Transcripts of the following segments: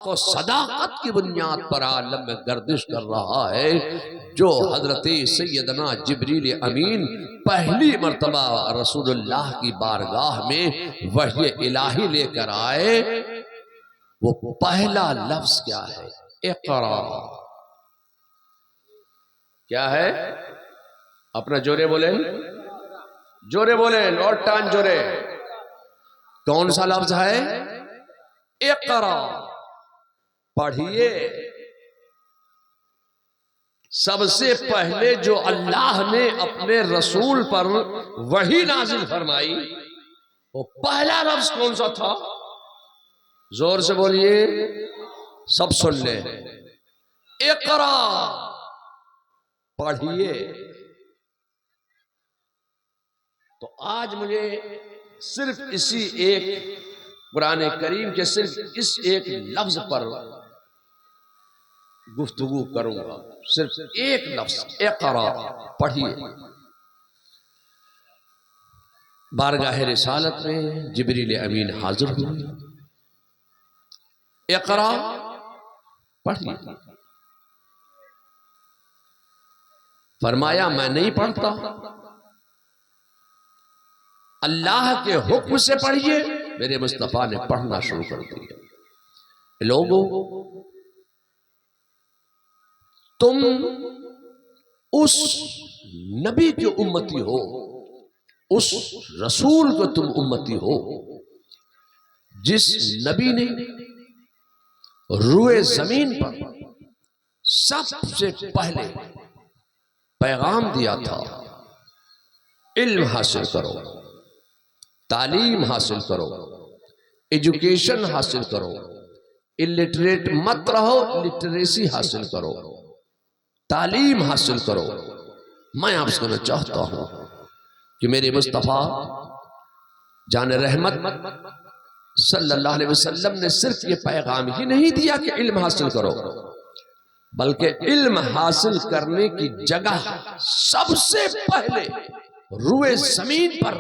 و صداقت کی بنیاد پر عالم میں گردش کر رہا ہے، جو حضرت سیدنا جبریل امین پہلی مرتبہ رسول اللہ کی بارگاہ میں وحی الہی لے کر آئے، وہ پہلا لفظ کیا ہے؟ اقرا۔ کیا ہے؟ اپنا جورے بولیں، جورے بولیں، اور ٹان جورے۔ کون سا لفظ ہے؟ اقرا، پڑھیے۔ سب سے پہلے جو اللہ نے اپنے رسول پر وحی نازل فرمائی، وہ پہلا لفظ کون سا تھا؟ زور سے بولیے، سب سن لیں۔ اقرا، پڑھیے۔ تو آج مجھے صرف اسی ایک قرآن کریم کے صرف اس ایک لفظ پر گفتگو کروں گا، صرف ایک لفظ، اقرا، پڑھیے۔ بارگاہ رسالت میں جبریل امین حاضر ہوئے، اقرا، پڑھیے۔ فرمایا میں نہیں پڑھتا، اللہ کے حکم سے پڑھیے۔ میرے مصطفیٰ نے پڑھنا شروع کر دیا۔ لوگوں، تم اس نبی کی امتی ہو، اس رسول کو تم امتی ہو جس نبی نے روئے زمین پر سب سے پہلے پیغام دیا تھا، علم حاصل کرو، تعلیم حاصل کرو، ایجوکیشن حاصل کرو، الٹریٹ مت رہو، لٹریسی حاصل کرو، تعلیم حاصل کرو۔ میں آپ سے کہنا چاہتا ہوں کہ میرے مصطفیٰ جان رحمت صلی اللہ علیہ وسلم نے صرف یہ پیغام ہی نہیں دیا کہ علم حاصل کرو، بلکہ علم حاصل کرنے کی جگہ سب سے پہلے روئے زمین پر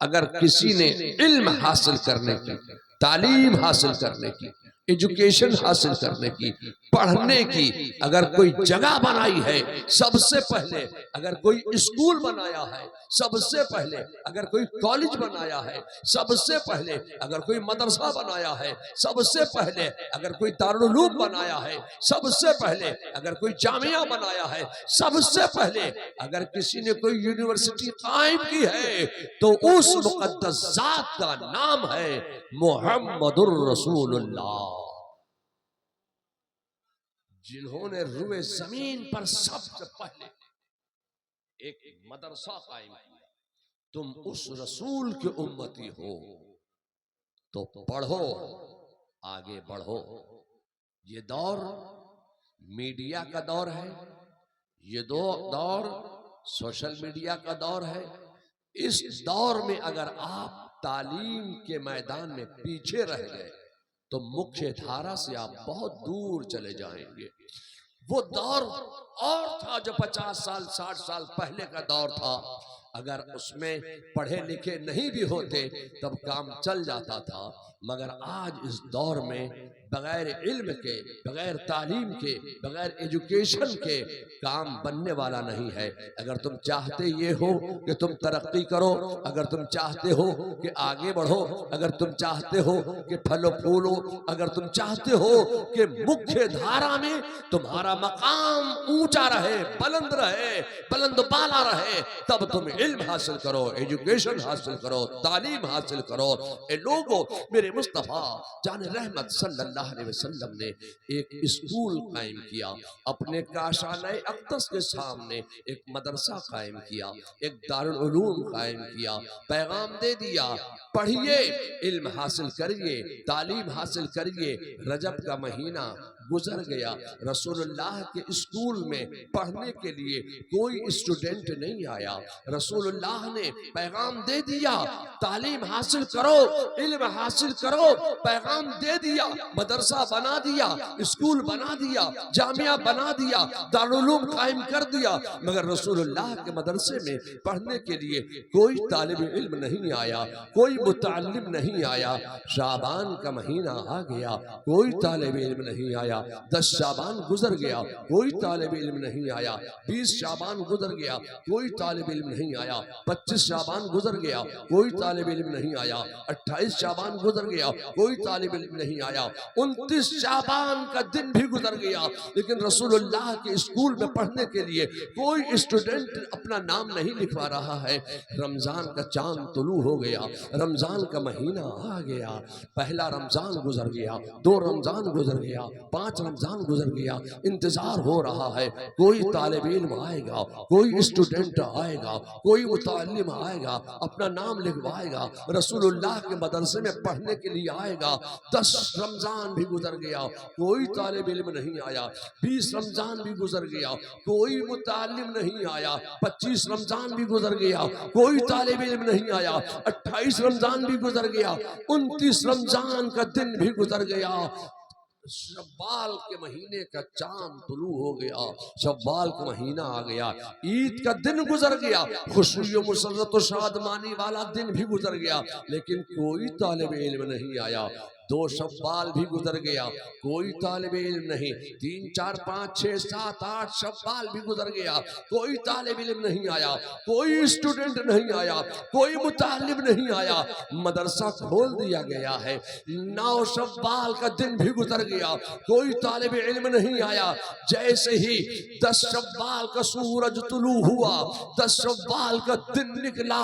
اگر کسی نے علم حاصل کرنے کی، تعلیم حاصل کرنے کی، ایجوکیشن حاصل کرنے کی، پڑھنے کی اگر کوئی جگہ بنائی ہے، سب سے پہلے اگر کوئی اسکول بنایا ہے، سب سے پہلے اگر کوئی کالج بنایا ہے، سب سے پہلے اگر کوئی مدرسہ بنایا ہے، سب سے پہلے اگر کوئی دارالعلوم بنایا ہے، سب سے پہلے اگر کوئی جامعہ بنایا ہے، سب سے پہلے اگر کسی نے کوئی یونیورسٹی قائم کی ہے، تو اس مقدس ذات کا نام ہے محمد الرسول اللہ، جنہوں نے روئے زمین پر سب سے پہلے ایک مدرسہ قائم کیا۔ تم اس رسول کے امتی ہو تو پڑھو، آگے بڑھو۔ یہ دور میڈیا کا دور ہے، یہ دور سوشل میڈیا کا دور ہے۔ اس دور میں اگر آپ تعلیم کے میدان میں پیچھے رہ گئے تو مکھیہ دھارا سے آپ بہت دور چلے جائیں گے۔ وہ دور اور تھا جو 50 سال 60 سال پہلے کا دور تھا، اگر اس میں پڑھے لکھے نہیں بھی ہوتے تب کام چل جاتا تھا، مگر آج اس دور میں بغیر علم کے، بغیر تعلیم کے، بغیر ایجوکیشن کے کام بننے والا نہیں ہے۔ اگر تم چاہتے یہ ہو کہ تم ترقی کرو، اگر تم چاہتے ہو کہ آگے بڑھو، اگر تم چاہتے ہو کہ پھلو پھولو، اگر تم چاہتے ہو کہ مکھیہ دھارا میں تمہارا مقام اونچا رہے، بلند رہے، بلند بالا رہے، تب تم علم حاصل کرو، ایجوکیشن حاصل کرو، تعلیم حاصل کرو۔ اے لوگو، میرے مصطفیٰ جان رحمت صلی اللہ علیہ وسلم نے ایک اسکول قائم کیا، اپنے کاشانہ اقدس کے سامنے ایک مدرسہ قائم کیا، ایک دارالعلوم قائم کیا، پیغام دے دیا، پڑھیے، علم حاصل کریے، تعلیم حاصل کریے۔ رجب کا مہینہ گزر گیا، رسول اللہ کے اسکول میں پڑھنے کے لیے کوئی اسٹوڈنٹ نہیں آیا۔ رسول اللہ نے پیغام دے دیا تعلیم حاصل کرو، علم حاصل کرو، پیغام دے دیا، مدرسہ بنا دیا، اسکول بنا دیا، جامعہ بنا دیا، دارالعلوم قائم کر دیا، مگر رسول اللہ کے مدرسے میں پڑھنے کے لیے کوئی طالب علم نہیں آیا، کوئی متعلم نہیں آیا۔ شعبان کا مہینہ آ گیا، کوئی طالب علم نہیں آیا۔ 10 شعبان گزر گیا، کوئی طالب علم نہیں آیا۔ 20 شعبان گزر گیا، کوئی طالب علم نہیں آیا۔ 25 شعبان گزر گیا، کوئی طالب علم نہیں آیا۔ 28 شعبان گزر گیا، کوئی طالب علم نہیں آیا۔ 29 شعبان کا دن بھی گزر گیا، لیکن رسول اللہ کے اسکول میں پڑھنے کے لیے کوئی اسٹوڈنٹ اپنا نام نہیں لکھوا رہا ہے۔ رمضان کا چاند طلوع ہو گیا، رمضان کا مہینہ آ گیا، پہلا رمضان گزر گیا، 2 رمضان گزر گیا، 5 رمضان گزر گیا، انتظار ہو رہا ہے کوئی طالب علم آئے گا، کوئی اسٹوڈنٹ آئے گا، کوئی متعلم آئے گا، اپنا نام لکھوائے گا، رسول اللہ کے مدرسے میں پڑھنے کے لیے آئے گا۔ 10 رمضان بھی گزر گیا، کوئی طالب علم نہیں آیا۔ 20 رمضان بھی گزر گیا، کوئی متعلم نہیں آیا۔ 25 رمضان بھی گزر گیا، کوئی طالب علم نہیں آیا۔ 28 رمضان بھی گزر گیا، 29 رمضان کا دن بھی گزر گیا۔ شوال کے مہینے کا چاند طلوع ہو گیا، شوال کا مہینہ آ گیا، عید کا دن گزر گیا، خوشی و مسرت و شادمانی والا دن بھی گزر گیا، لیکن کوئی طالب علم نہیں آیا۔ 2 شوال بھی گزر گیا، کوئی طالب علم نہیں۔ 3 4 5 6 7 8 شوال بھی گزر گیا، کوئی طالب علم نہیں آیا، کوئی اسٹوڈنٹ نہیں آیا، کوئی متعلم نہیں آیا۔ مدرسہ کھول دیا گیا ہے۔ 9 شوال کا دن بھی گزر گیا، کوئی طالب علم نہیں آیا۔ جیسے ہی 10 شوال کا سورج طلوع ہوا، 10 شوال کا دن نکلا،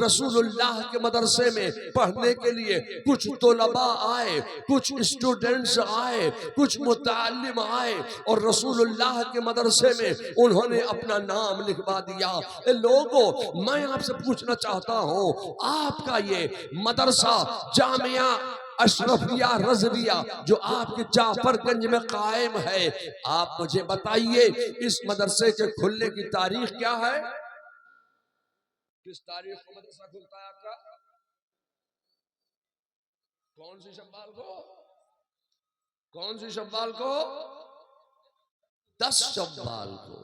رسول اللہ کے مدرسے میں پڑھنے کے لیے کچھ طلباء آئے، کچھ اسٹوڈنٹس آئے، کچھ متعلم آئے، اور رسول اللہ کے مدرسے میں انہوں نے اپنا نام لکھوا دیا۔ اے لوگوں، میں آپ سے پوچھنا چاہتا ہوں، آپ کا یہ مدرسہ جامعہ اشرفیہ رضویہ جو آپ کے جعفر گنج میں قائم ہے، آپ مجھے بتائیے اس مدرسے کے کھلنے کی تاریخ کیا ہے؟ کس تاریخ کو مدرسہ کھلتا ہے آپ کا؟ کون سی شوال کو؟ کون سی شوال کو؟ 10 شوال کو۔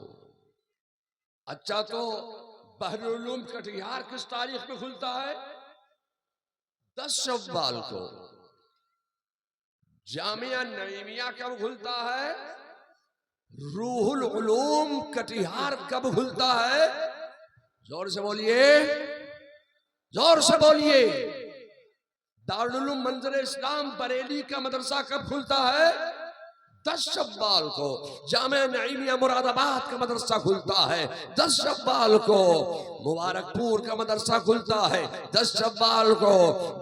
اچھا، تو بحر العلوم کٹیہار کس تاریخ میں کھلتا ہے؟ 10 شوال کو۔ جامعہ نعیمیہ کب کھلتا ہے؟ روح العلوم کٹیہار کب کھلتا ہے؟ زور سے بولیے، زور سے بولیے۔ دارالعلوم منظر اسلام بریلی کا مدرسہ کب کھلتا ہے؟ 10 شوال کو۔ جامعہ نعیمیہ مراد آباد کا مدرسہ کھلتا ہے 10 شوال کو۔ مبارک پور کا مدرسہ کھلتا ہے 10 شوال کو۔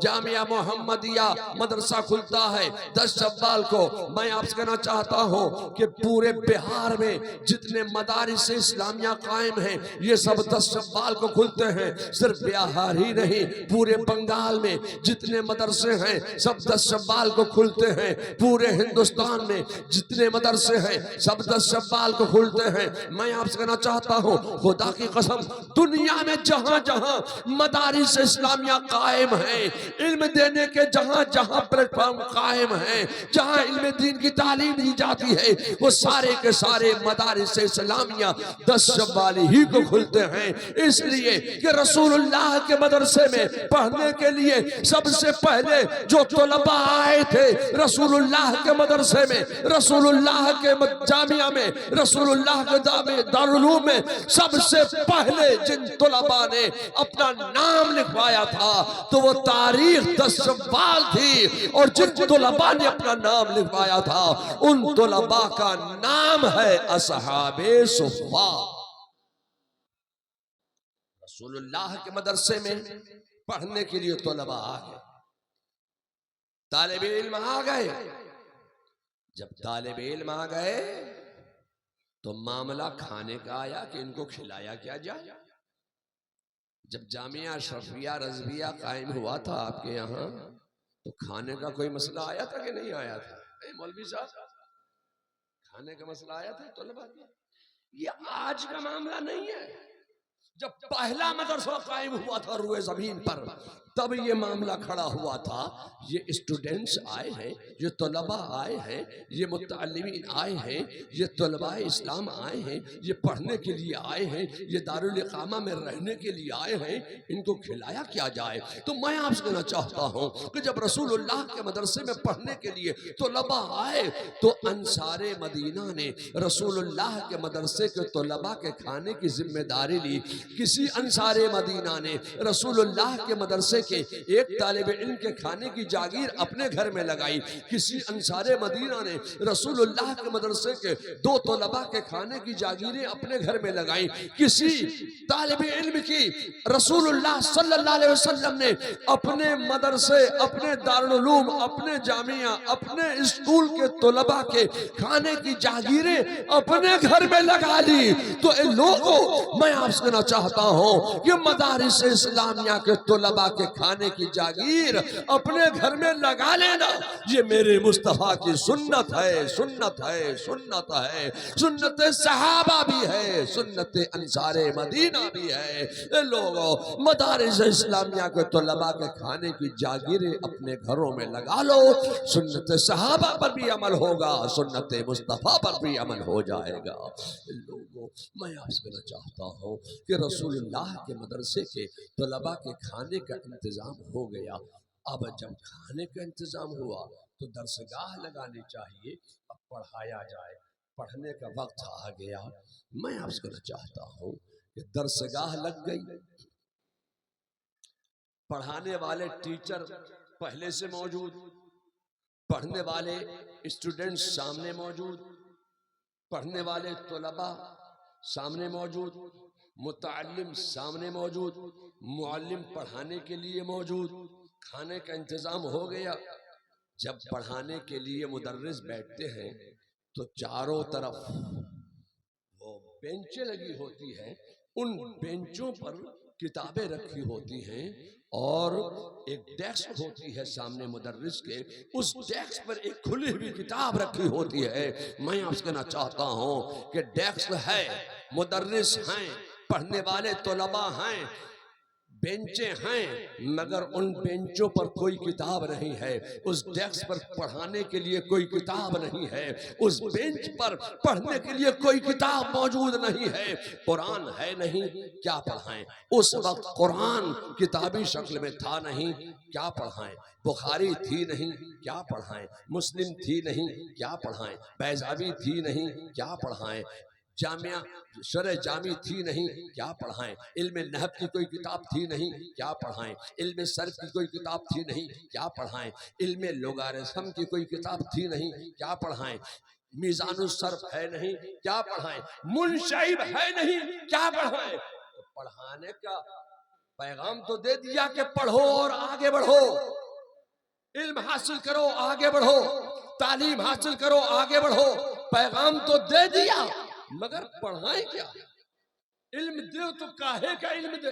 جامعہ محمدیہ مدرسہ کھلتا ہے 10 شوال کو۔ میں آپ سے کہنا چاہتا ہوں کہ پورے بہار میں جتنے مدارس اسلامیہ قائم ہیں یہ سب 10 شوال کو کھلتے ہیں۔ صرف بہار ہی نہیں، پورے بنگال میں جتنے مدرسے ہیں سب 10 شوال کو کھلتے ہیں۔ پورے ہندوستان میں جتنے مدرسے ہیں سب 10 شوال کو کھلتے ہیں۔ میں آپ سے کہنا چاہتا ہوں، خدا کی قسم، دنیا میں جہاں جہاں مدارس اسلامیہ قائم ہیں، علم دینے کے جہاں جہاں پلیٹ فارم قائم ہیں، جہاں علم دین کی تعلیم دی جاتی ہے، وہ سارے کے سارے مدارس اسلامیہ 10 شوال ہی کو کھلتے ہیں۔ اس لیے کہ رسول اللہ کے مدرسے میں پڑھنے کے لیے سب سے پہلے جو طلباء آئے تھے رسول اللہ کے مدرسے میں، رسول اللہ کے جامعہ میں، رسول اللہ کے دارالعلوم میں، سب سے پہلے جن طلباء نے اپنا نام لکھوایا تھا تو وہ تاریخ 10 شوال تھی، اور جن طلباء نے اپنا نام لکھوایا تھا ان طلباء کا نام ہے اصحاب صفہ۔ رسول اللہ کے مدرسے میں پڑھنے کے لیے طلباء آ گئے، طالب علم آ گئے۔ جب طالب علم آ گئے تو معاملہ کھانے کا آیا کہ ان کو کھلایا کیا جائے۔ جب جامعہ اشرفیہ رضویہ قائم ہوا تھا آپ کے یہاں تو کھانے کا کوئی مسئلہ آیا تھا کہ نہیں آیا تھا؟ مولوی صاحب کھانے کا مسئلہ آیا تھا طلبہ کا، یہ آج کا معاملہ نہیں ہے. جب پہلا مدرسہ قائم ہوا تھا روئے زمین پر تب یہ معاملہ کھڑا ہوا تھا. یہ اسٹوڈنٹس آئے ہیں، یہ طلبہ آئے ہیں، یہ متعلمین آئے ہیں، یہ طلباء اسلام آئے ہیں، یہ پڑھنے کے لیے آئے ہیں، یہ دارالاقامہ میں رہنے کے لیے آئے ہیں، ان کو کھلایا کیا جائے. تو میں آپ سے کہنا چاہتا ہوں کہ جب رسول اللہ کے مدرسے میں پڑھنے کے لیے طلبہ آئے تو انصار مدینہ نے رسول اللہ کے مدرسے کے طلبہ کے کھانے کی ذمہ داری لی. کسی انصار مدینہ نے رسول اللہ کے مدرسے کے ایک طالب علم کے کھانے کی جاگیر اپنے گھر میں لگائی. کسی انصار مدینہ نے رسول اللہ کے مدرسے کے 2 طلباء کے کھانے کی جاگیریں اپنے گھر میں لگائیں. کسی طالب علم کی رسول اللہ صلی اللہ علیہ وسلم نے اپنے مدرسے، اپنے دارالعلوم، اپنے جامعہ، اپنے اسکول کے طلباء کے کھانے کی جاگیریں اپنے گھر میں لگا لی. تو اے لوگوں، میں آپ سے کہنا چاہتا ہوں کہ مدارس اسلامیہ کے طلباء کے کھانے کی جاگیر اپنے گھر میں لگا لینا یہ میرے مصطفیٰ کی سنت ہے، سنت ہے، سنت ہے. سنت صحابہ بھی ہے، سنت انصار مدینہ بھی ہے. اے لوگوں، مدارس اسلامیہ کے طلباء کے کھانے کی جاگیریں اپنے گھروں میں لگا لو. سنت صحابہ پر بھی عمل ہوگا، سنت مصطفیٰ پر بھی عمل ہو جائے گا. لوگوں، میں آپ سے کہنا چاہتا ہوں کہ رسول اللہ کے مدرسے کے طلباء کے کھانے کا انتظام ہو گیا. اب جب کھانے کا انتظام ہوا تو درسگاہ لگانی چاہیے، اب پڑھایا جائے. پڑھنے کا وقت آ گیا. میں آپ سے کہنا چاہتا ہوں کہ درسگاہ لگ گئی. پڑھانے والے ٹیچر پہلے سے موجود، پڑھنے والے اسٹوڈنٹس سامنے موجود، پڑھنے والے طلباء سامنے موجود، متعلم سامنے موجود، معلم پڑھانے کے لیے موجود. کھانے کا انتظام ہو گیا. جب پڑھانے کے لیے مدرس بیٹھتے ہیں تو چاروں طرف وہ بینچیں لگی ہوتی ہیں، ان بینچوں پر کتابیں رکھی ہوتی ہیں اور ایک ڈیسک ہوتی ہے سامنے مدرس کے، اس ڈیسک پر ایک کھلی ہوئی کتاب رکھی ہوتی ہے. میں آپ سے کہنا چاہتا ہوں کہ ڈیسک ہے، مدرس ہیں، پڑھنے والے طلباء ہیں، بینچیں ہیں، مگر ان بینچوں پر کوئی کتاب نہیں ہے. اس ڈیسک پر پڑھانے کے لیے کوئی کتاب نہیں ہے. اس بینچ پر پڑھنے کے لیے کوئی کتاب موجود نہیں ہے. قرآن ہے نہیں، کیا پڑھائیں؟ اس وقت قرآن کتابی شکل میں تھا نہیں، کیا پڑھائیں؟ بخاری تھی نہیں، کیا پڑھائیں؟ مسلم تھی نہیں، کیا پڑھائیں؟ بیضاوی تھی نہیں، کیا پڑھائیں؟ جامعہ شرح جامی تھی نہیں، کیا پڑھائیں؟ علم نحو کی کوئی کتاب تھی نہیں، کیا پڑھائیں؟ علم صرف کی کوئی کتاب تھی نہیں، کیا پڑھائیں؟ علم لوگارثم کی کوئی کتاب تھی نہیں، کیا پڑھائیں؟ میزان الصرف ہے نہیں، کیا پڑھائیں؟ منشعب ہے نہیں، کیا پڑھائیں؟ تو پڑھانے کا پیغام تو دے دیا کہ پڑھو اور آگے بڑھو، علم حاصل کرو، آگے بڑھو، تعلیم حاصل کرو، آگے بڑھو. پیغام تو دے دیا، مگر پڑھائیں کیا؟ علم دے تو کاہے کا علم دے،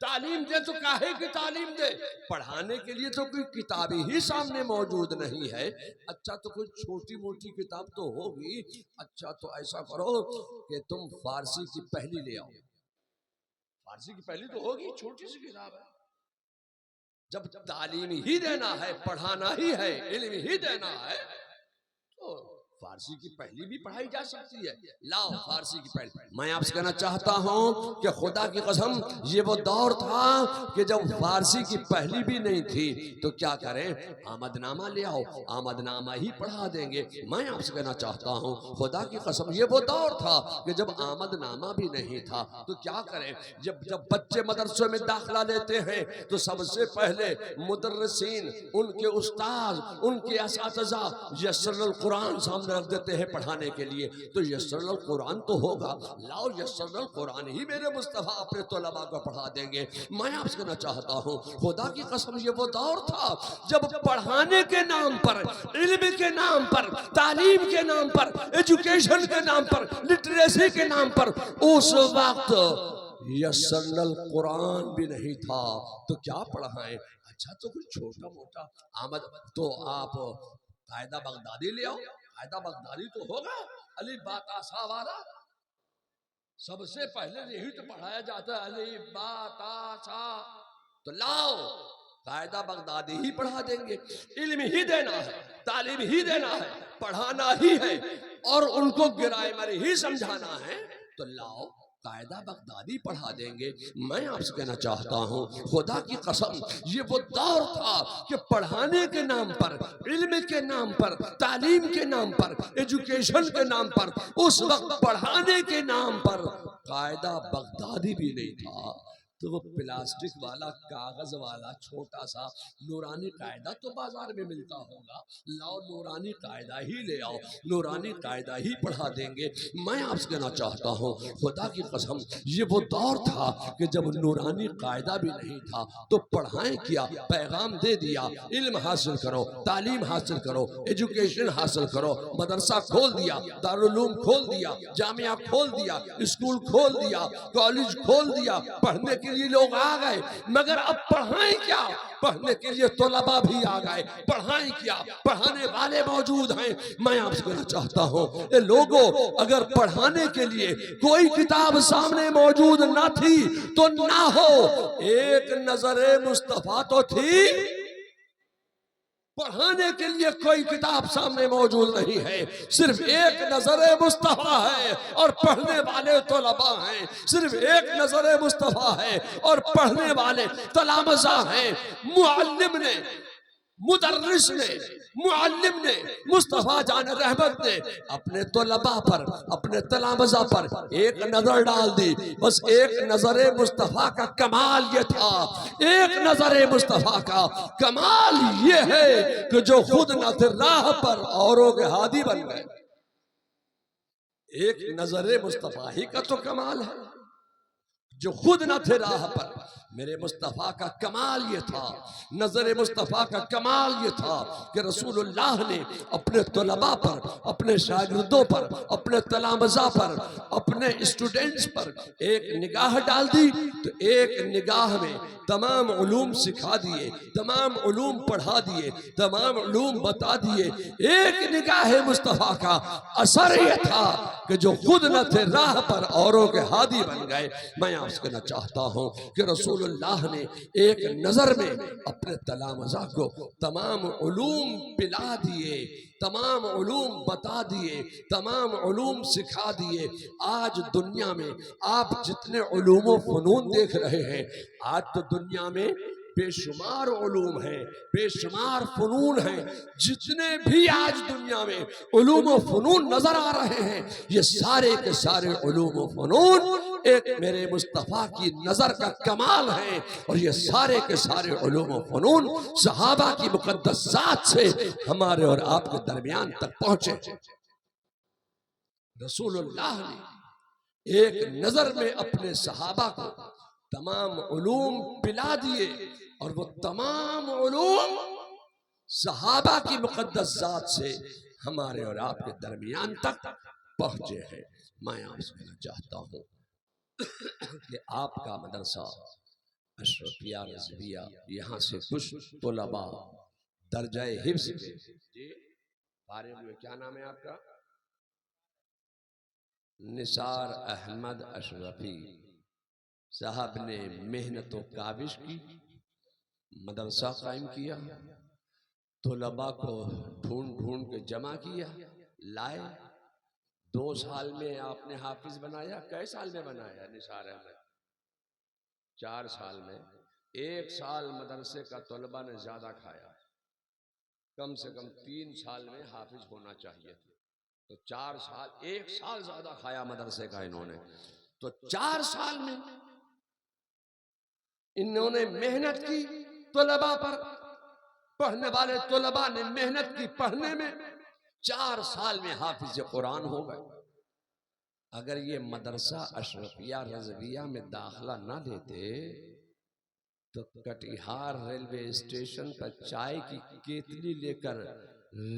تعلیم دے تو کاہے کی تعلیم دے؟ پڑھانے کے لیے تو کوئی کتابی ہی سامنے موجود نہیں ہے. اچھا تو کوئی چھوٹی موٹی کتاب تو ہوگی. اچھا تو ایسا کرو کہ تم فارسی کی پہلی لے آؤ. فارسی کی پہلی تو ہوگی، چھوٹی سی کتاب ہے. جب تعلیم ہی دینا ہے، پڑھانا ہی ہے، علم ہی دینا ہے تو فارسی کی پہلی بھی پڑھائی جا سکتی ہے. لاؤ فارسی کی پہلی. میں آپ سے کہنا چاہتا ہوں کہ خدا کی قسم یہ وہ دور تھا کہ جب فارسی کی پہلی بھی نہیں تھی تو کیا کریں؟ آمد نامہ لے آؤ، آمد نامہ ہی پڑھا دیں گے. میں آپ سے کہنا چاہتا ہوں خدا کی قسم یہ وہ دور تھا کہ جب آمد نامہ بھی نہیں تھا تو کیا کریں؟ جب بچے مدرسوں میں داخلہ لیتے ہیں تو سب سے پہلے مدرسین، ان کے استاذ، ان کے اساتذہ یسر القرآن سامنے رکھ دیتے ہیں پڑھانے کے لیے. تو یسر القرآن تو ہوگا، لاؤ یسر القرآن ہی میرے مصطفیٰ اپنے طلباء کو پڑھا دیں گے. میں آپ سے کہنا چاہتا ہوں خدا کی قسم یہ وہ دور تھا جب پڑھانے کے نام پر، علم کے نام پر، تعلیم کے نام پر، ایجوکیشن کے نام پر، لٹریسی کے نام پر اس وقت یسر القرآن بھی نہیں تھا تو کیا پڑھائیں؟ اچھا تو کچھ چھوٹا موٹا آمد تو آپ قاعدہ بغدادی لے آؤ، قاعدہ بغدادی تو ہوگا علی با تا سا والا، سب سے پہلے یہی تو پڑھایا جاتا ہے علی با تا سا، تو لاؤ قاعدہ بغدادی ہی پڑھا دیں گے، علم ہی دینا ہے، تعلیم ہی دینا ہے، پڑھانا ہی ہے اور ان کو گرامر ہی سمجھانا ہے، تو لاؤ قاعدہ بغدادی پڑھا دیں گے۔ میں آپ سے کہنا چاہتا ہوں خدا کی قسم یہ وہ دور تھا کہ پڑھانے کے نام پر، علم کے نام پر، تعلیم کے نام پر، ایجوکیشن کے نام پر، اس وقت پڑھانے کے نام پر قاعدہ بغدادی بھی نہیں تھا، تو وہ پلاسٹک والا کاغذ والا چھوٹا سا نورانی قاعدہ تو بازار میں ملتا ہوگا، لاؤ نورانی قاعدہ ہی لے آؤ، نورانی قاعدہ ہی پڑھا دیں گے۔ میں آپ سے کہنا چاہتا ہوں خدا کی قسم یہ وہ دور تھا کہ جب نورانی قاعدہ بھی نہیں تھا تو پڑھائیں کیا، پیغام دے دیا، علم حاصل کرو، تعلیم حاصل کرو، ایجوکیشن حاصل کرو، مدرسہ کھول دیا، دارالعلوم کھول دیا، جامعہ کھول دیا، اسکول کھول دیا، کالج کھول دیا، پڑھنے کے لیے لوگ آ گئے، مگر اب پڑھائیں کیا؟ پڑھنے کے لیے طلباء بھی آ گئے، پڑھائیں کیا؟ پڑھانے والے موجود ہیں۔ میں آپ سے کہنا چاہتا ہوں اے لوگوں اگر پڑھانے کے لیے کوئی کتاب سامنے موجود نہ تھی تو نہ ہو، ایک نظر مصطفیٰ تو تھی، پڑھانے کے لیے کوئی کتاب سامنے موجود نہیں ہے، صرف ایک نظر مصطفیٰ ہے اور پڑھنے والے طلباء ہیں، صرف ایک نظر مصطفیٰ ہے اور پڑھنے والے تلامذہ ہیں۔ معلم نے، مدرس نے، معلم نے، مصطفیٰ جان رحمت نے اپنے طلباء پر، اپنے تلامذہ پر ایک نظر ڈال دی، بس ایک نظر مصطفیٰ کا کمال یہ تھا، ایک نظر مصطفیٰ کا کمال یہ ہے کہ جو خود نہ تھے راہ پر اوروں کے ہادی بن گئے۔ ایک نظر مصطفیٰ ہی کا تو کمال ہے، جو خود نہ تھے راہ پر۔ میرے مصطفیٰ کا کمال یہ تھا، نظر مصطفیٰ کا کمال یہ تھا کہ رسول اللہ نے اپنے طلباء پر، اپنے شاگردوں پر، اپنے تلامذہ پر، اپنے اسٹوڈنٹس پر ایک نگاہ ڈال دی تو ایک نگاہ میں تمام علوم سکھا دیے، تمام علوم پڑھا دیے، تمام علوم بتا دیے۔ ایک نگاہ مصطفیٰ کا اثر یہ تھا کہ جو خود نہ تھے راہ پر اوروں کے ہادی بن گئے۔ میں آپ سے کہنا چاہتا ہوں کہ رسول اللہ نے ایک نظر میں اپنے تلامذہ کو تمام علوم پلا دیے، تمام علوم بتا دیے، تمام علوم سکھا دیے۔ آج دنیا میں آپ جتنے علوم و فنون دیکھ رہے ہیں، آج تو دنیا میں بے شمار علوم ہیں، بے شمار فنون ہیں، جتنے بھی آج دنیا میں علوم و فنون نظر آ رہے ہیں، یہ سارے کے سارے علوم و فنون ایک میرے مصطفیٰ کی نظر کا کمال ہے، اور یہ سارے کے سارے علوم و فنون صحابہ کی مقدس ذات سے ہمارے اور آپ کے درمیان تک پہنچے۔ رسول اللہ نے ایک نظر میں اپنے صحابہ کو تمام علوم پلا دیے، اور وہ تمام علوم صحابہ کی مقدس ذات سے ہمارے اور آپ کے درمیان تک پہنچے ہیں۔ میں آپ سے کہنا چاہتا ہوں کہ آپ کا مدرسہ اشرفیہ رضویہ، یہاں سے کچھ طلباء درجہ حفظ کے فارغ ہوئے، کیا نام ہے آپ کا؟ نثار احمد اشرفی صاحب نے محنت و کاوش کی، مدرسہ قائم کیا، طلباء کو ڈھونڈ ڈھونڈ کے جمع کیا، لائے۔ 2 سال میں آپ نے حافظ بنایا، کئے سال میں بنایا نثار احمد؟ 4 سال میں۔ 1 سال مدرسے کا طلباء نے زیادہ کھایا، کم سے کم 3 سال میں حافظ ہونا چاہیے تھا، تو 4 سال، 1 سال زیادہ کھایا مدرسے کا انہوں نے، تو 4 سال میں انہوں نے محنت کی طلباء پر، پڑھنے والے طلباء نے محنت کی پڑھنے میں، 4 سال میں حافظ قرآن ہو گئے۔ اگر یہ مدرسہ اشرفیہ رضویہ میں داخلہ نہ لیتے تو کٹیہار ریلوے اسٹیشن پر چائے کی کیتلی لے کر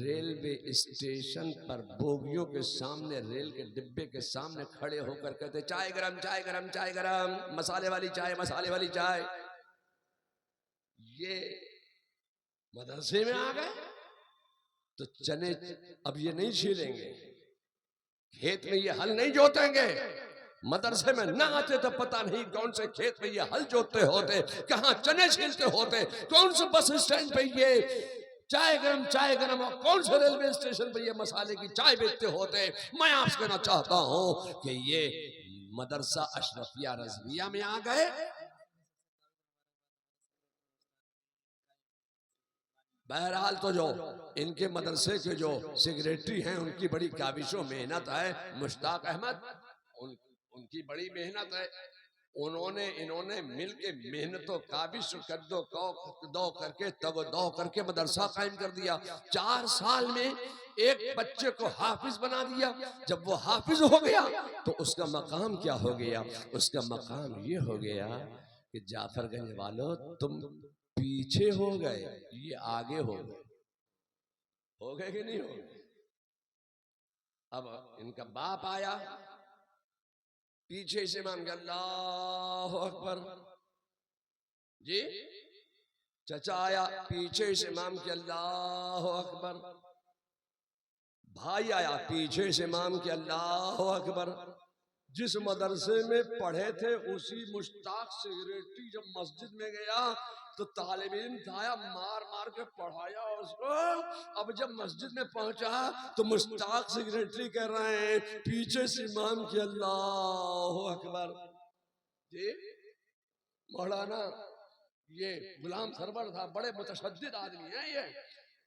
ریلوے اسٹیشن پر بوگیوں کے سامنے، ریل کے ڈبے کے سامنے کھڑے ہو کر کہتے چائے گرم، چائے گرم، چائے گرم، مسالے والی چائے، مسالے والی چائے۔ یہ مدرسے میں آ گئے، تو چنے اب یہ نہیں چھیلیں گے، کھیت میں یہ ہل نہیں جوتیں گے، مدرسے میں نہ آتے تو پتہ نہیں کون سے کھیت میں یہ ہل جوتتے ہوتے، کہاں چنے چھیلتے ہوتے، کون سے بس اسٹینڈ پہ یہ چائے گرم اور کون سے ریلوے اسٹیشن پہ یہ مسالے کی چائے بیچتے ہوتے۔ میں آپ سے کہنا چاہتا ہوں کہ یہ مدرسہ اشرفیہ رضویہ میں آ گئے۔ بہرحال تو جو ان کے مدرسے کے جو سیکریٹری ہیں ان کی بڑی کاوش و محنت ہے، مشتاق احمد، ان کی بڑی محنت ہے، انہوں نے مل کے محنت و کاوش دو کر کے مدرسہ قائم کر دیا۔ 4 سال میں ایک بچے کو حافظ بنا دیا۔ جب وہ حافظ ہو گیا تو اس کا مقام کیا ہو گیا؟ اس کا مقام یہ ہو گیا کہ جعفر گنج والوں تم پیچھے ہو گئے، یہ آگے ہو گئے کہ نہیں ہو گئے؟ اب ان کا باپ آیا، پیچھے سے مان گیا اللہ اکبر، جی چچا آیا، پیچھے سے امام کے اللہ اکبر، بھائی آیا، پیچھے سے امام کے اللہ اکبر۔ جس مدرسے میں پڑھے تھے اسی مشتاق سیکریٹری جب مسجد میں گیا تو طالب علم تھا، مار کے پڑھایا اس کو۔ اب جب مسجد میں پہنچا تو مشتاق سیکریٹری کہہ رہے ہیں پیچھے سے امام کی اللہ اکبر۔ جی مولانا یہ غلام سرور تھا، بڑے متشدد آدمی ہیں،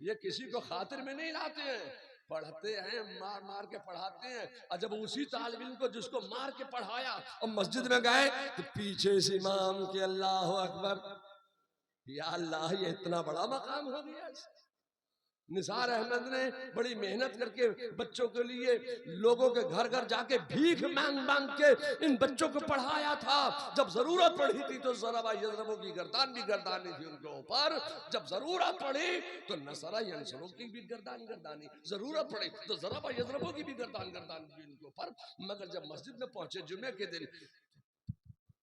یہ کسی کو خاطر میں نہیں لاتے ہیں، پڑھتے ہیں مار کے پڑھاتے ہیں۔ اور جب اسی طالب علم کو جس کو مار کے پڑھایا اور مسجد میں گئے تو پیچھے سے امام کے اللہ اکبر۔ یا اللہ، یہ اتنا بڑا مقام ہو گیا۔ نثار احمد نے بڑی محنت کر کے بچوں کے لیے لوگوں کے گھر گھر جا کے بھیک مانگ کے ان بچوں کو پڑھایا تھا۔ جب ضرورت پڑی تھی تو ضربہ یضربوں کی گردانی تھی ان کے اوپر، جب ضرورت پڑی تو نصرہ ینصروں کی بھی گردانی، ضرورت پڑی تو ضربہ یضربوں کی بھی گردانی تھی ان کے اوپر۔ مگر جب مسجد میں پہنچے جمعے کے دن،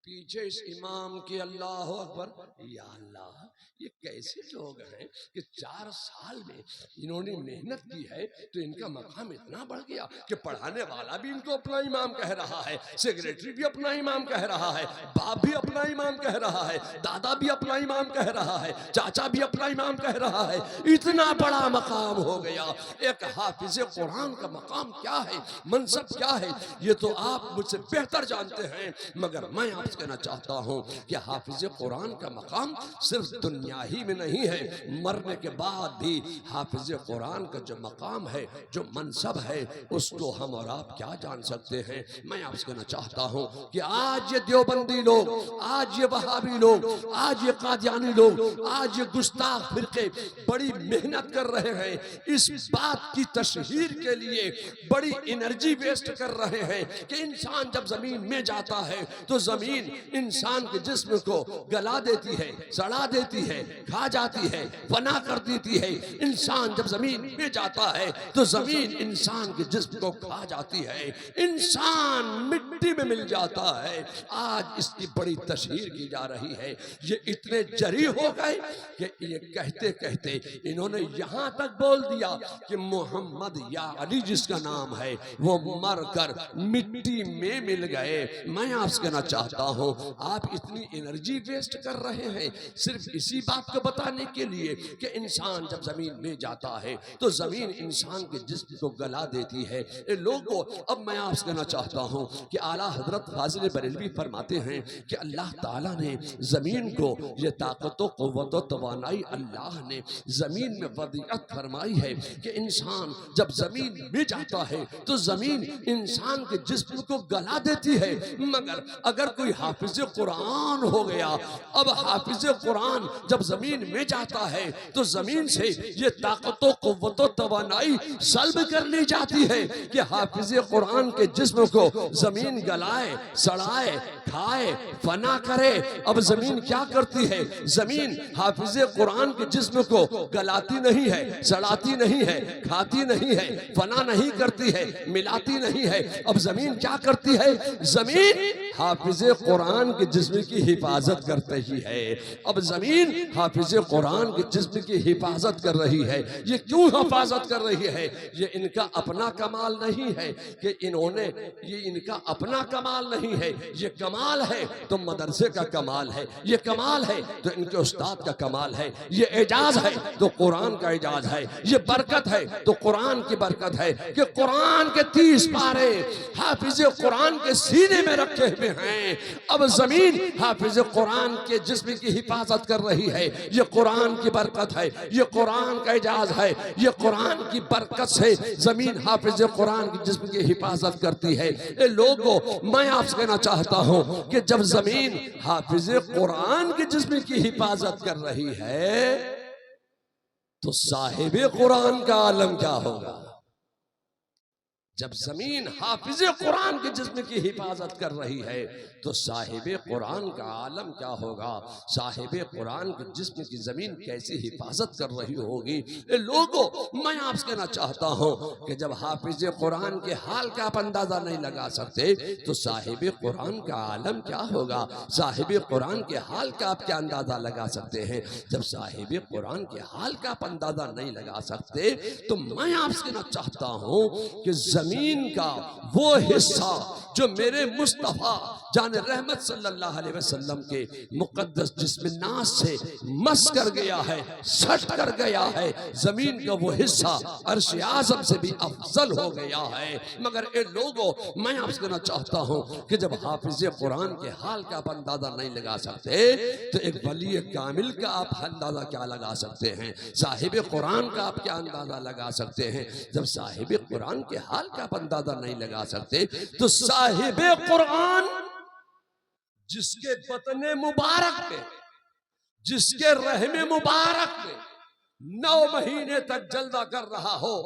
پیچھے اس امام کے اللہ اکبر۔ یا اللہ، یہ کیسے لوگ ہیں کہ 4 سال میں انہوں نے محنت کی ہے تو ان کا مقام اتنا بڑھ گیا کہ پڑھانے والا بھی ان کو اپنا امام کہہ رہا ہے، سیکریٹری بھی اپنا امام کہہ رہا ہے، باپ بھی اپنا امام کہہ رہا ہے، دادا بھی اپنا امام کہہ رہا ہے، چاچا بھی اپنا امام کہہ رہا ہے۔ اتنا بڑا مقام ہو گیا۔ ایک حافظ قرآن کا مقام کیا ہے، منصب کیا ہے، یہ تو آپ مجھ سے بہتر جانتے ہیں، مگر میں آپ کہنا چاہتا ہوں کہ حافظ قرآن کا مقام صرف دنیا ہی میں نہیں ہے، مرنے کے بعد بھی حافظ قرآن کا جو مقام ہے، جو منصب ہے، اس کو ہم اور آپ کیا جان سکتے ہیں۔ میں آپ سے کہنا چاہتا ہوں کہ آج یہ دیوبندی لوگ، آج یہ وہابی لوگ، آج یہ قادیانی لوگ، آج یہ گستاخ فرقے بڑی محنت کر رہے ہیں، اس بات کی تشہیر کے لیے بڑی انرجی ویسٹ کر رہے ہیں کہ انسان جب زمین میں جاتا ہے تو زمین انسان کے جسم کو گلا دیتی ہے، سڑا دیتی ہے، کھا جاتی ہے، فنا کر دیتی ہے۔ انسان جب زمین میں جاتا ہے تو زمین انسان کے جسم کو کھا جاتی ہے، انسان مٹی میں مل جاتا ہے۔ آج اس کی بڑی تشہیر کی جا رہی ہے۔ یہ اتنے جری ہو گئے کہ یہ کہتے کہتے انہوں نے یہاں تک بول دیا کہ محمد یا علی جس کا نام ہے وہ مر کر مٹی میں مل گئے۔ میں آپ سے کہنا چاہتا ہوں آپ اتنی انرجی ویسٹ کر رہے ہیں صرف اسی بات کو بتانے کے لیے کہ انسان جب زمین میں جاتا ہے تو زمین انسان کے جسم کو گلا دیتی ہے۔ لوگوں، اب میں آپ سے کہنا چاہتا ہوں کہ اعلیٰ حضرت فاضل بریلوی فرماتے ہیں کہ اللہ تعالیٰ نے زمین کو یہ طاقت و قوت و توانائی اللہ نے زمین میں وضعیت فرمائی ہے کہ انسان جب زمین میں جاتا ہے تو زمین انسان کے جسم کو گلا دیتی ہے، مگر اگر کوئی حافظ قرآن ہو گیا، اب حافظ قرآن جب زمین میں جاتا ہے تو زمین سے یہ طاقت و قوت و توانائی سلب کر لی جاتی ہے کہ حافظ قرآن کے جسم کو زمین گلائے، سڑائے، کھائے، فنا کرے۔ اب زمین کیا کرتی ہے؟ زمین حافظ قرآن کے جسم کو گلاتی نہیں ہے، سڑاتی نہیں ہے، کھاتی نہیں ہے، فنا نہیں کرتی ہے، ملاتی نہیں ہے۔ اب زمین کیا کرتی ہے؟ زمین حافظ قرآن کے جسم کی حفاظت کرتے ہی ہے۔ اب زمین حافظ قرآن کے جسم کی حفاظت کر رہی ہے۔ یہ کیوں حفاظت کر رہی ہے؟ یہ ان کا اپنا کمال نہیں ہے کہ یہ ان کا اپنا کمال نہیں ہے، یہ کمال ہے تو مدرسے کا کمال ہے، یہ کمال ہے تو ان کے استاد کا کمال ہے، یہ اعجاز ہے تو قرآن کا اعجاز ہے، یہ برکت ہے تو قرآن کی برکت ہے کہ قرآن کے 30 پارے حافظ قرآن کے سینے میں رکھے ہوئے ہیں۔ اب زمین حافظ قرآن کے جسم کی حفاظت کر رہی ہے، یہ قرآن کی برکت ہے، یہ قرآن کا اعجاز ہے، یہ قرآن کی برکت سے زمین حافظ قرآن کی جسم کی حفاظت کرتی ہے۔ اے لوگو، میں آپ سے کہنا چاہتا ہوں کہ جب زمین حافظ قرآن کی جسم کی حفاظت کر رہی ہے تو صاحب قرآن کا عالم کیا ہوگا؟ جب زمین حافظ قرآن کے جسم کی حفاظت کر رہی ہے تو صاحب قرآن کا عالم کیا ہوگا؟ صاحب قرآن کے جسم کی زمین کیسی حفاظت کر رہی ہوگی؟ اے لوگو، میں آپ سے کہنا چاہتا ہوں کہ جب حافظ قرآن کے حال کا آپ اندازہ نہیں لگا سکتے تو صاحب قرآن کا عالم کیا ہوگا؟ صاحب قرآن کے حال کا آپ کیا اندازہ لگا سکتے ہیں؟ جب صاحب قرآن کے حال کا آپ اندازہ نہیں لگا سکتے تو میں آپ سے کہنا چاہتا ہوں کہ زمین کا وہ حصہ جو میرے مصطفیٰ جان رحمت صلی اللہ علیہ وسلم کے مقدس جسم ناز سے مس کر گیا ہے، سٹ کر گیا ہے، زمین کا وہ حصہ عرش اعظم سے بھی افضل ہو گیا ہے۔ مگر اے لوگوں، میں آپ سے کہنا چاہتا ہوں کہ جب حافظ قرآن کے حال کا آپ اندازہ نہیں لگا سکتے تو ایک ولی کامل کا آپ اندازہ کیا لگا سکتے ہیں؟ صاحب قرآن کا آپ کیا اندازہ لگا سکتے ہیں؟ جب صاحب قرآن کے حال کا آپ اندازہ نہیں لگا سکتے تو صاحب قرآن جس کے بطن مبارک میں، جس کے رحم مبارک میں 9 مہینے تک جلوہ کر رہا ہو،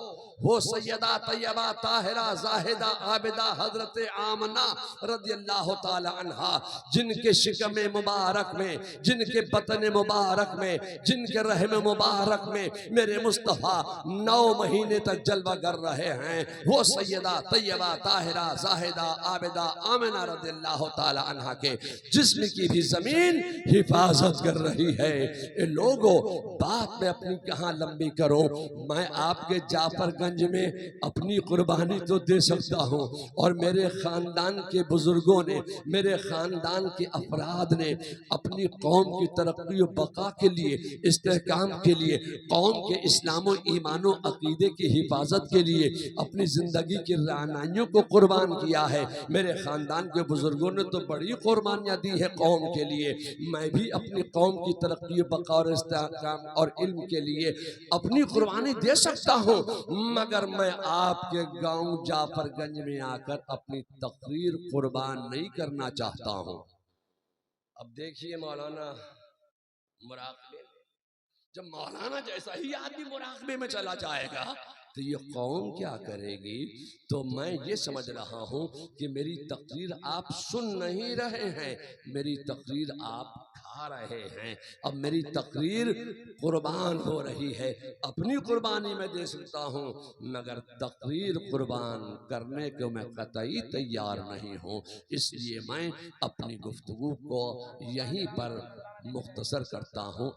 وہ سیدہ طیبہ طاہرہ زاہدہ عابدہ حضرت آمنہ رضی اللہ تعالی عنہا، جن کے شکم مبارک میں، جن کے بطن مبارک میں، جن کے رحم مبارک میں میرے مصطفیٰ 9 مہینے تک جلوہ کر رہے ہیں، وہ سیدہ طیبہ طاہرہ زاہدہ عابدہ آمنہ رضی اللہ تعالی عنہا کے جسم کی بھی زمین حفاظت کر رہی ہے۔ اے لوگوں، بات میں اپنی کہاں لمبی کروں، میں آپ کے جعفر گنج میں اپنی قربانی تو دے سکتا ہوں، اور میرے خاندان کے بزرگوں نے، میرے خاندان کے افراد نے اپنی قوم کی ترقی و بقا کے لیے، استحکام کے لیے، قوم کے اسلام و ایمان و عقیدے کی حفاظت کے لیے اپنی زندگی کی رعنائیوں کو قربان کیا ہے۔ میرے خاندان کے بزرگوں نے تو بڑی قربانیاں دی ہے قوم کے لیے، میں بھی اپنی قوم کی ترقی و بقا اور استحکام اور علم کے لیے اپنی قربانی دے سکتا ہوں، مگر میں آپ کے گاؤں جعفر گنج میں آ کر اپنی تقریر قربان نہیں کرنا چاہتا ہوں۔ اب دیکھیے مولانا مراقبے، جب مولانا جیسا ہی آدمی مراقبے میں چلا جائے گا تو یہ قوم کیا کرے گی؟ تو میں یہ سمجھ رہا ہوں کہ میری تقریر آپ سن نہیں رہے ہیں، میری تقریر آپ کھا رہے ہیں۔ اب میری تقریر قربان ہو رہی ہے، اپنی قربانی میں دے سکتا ہوں، مگر تقریر قربان کرنے کو میں قطعی تیار نہیں ہوں۔ اس لیے میں اپنی گفتگو کو یہیں پر مختصر کرتا ہوں۔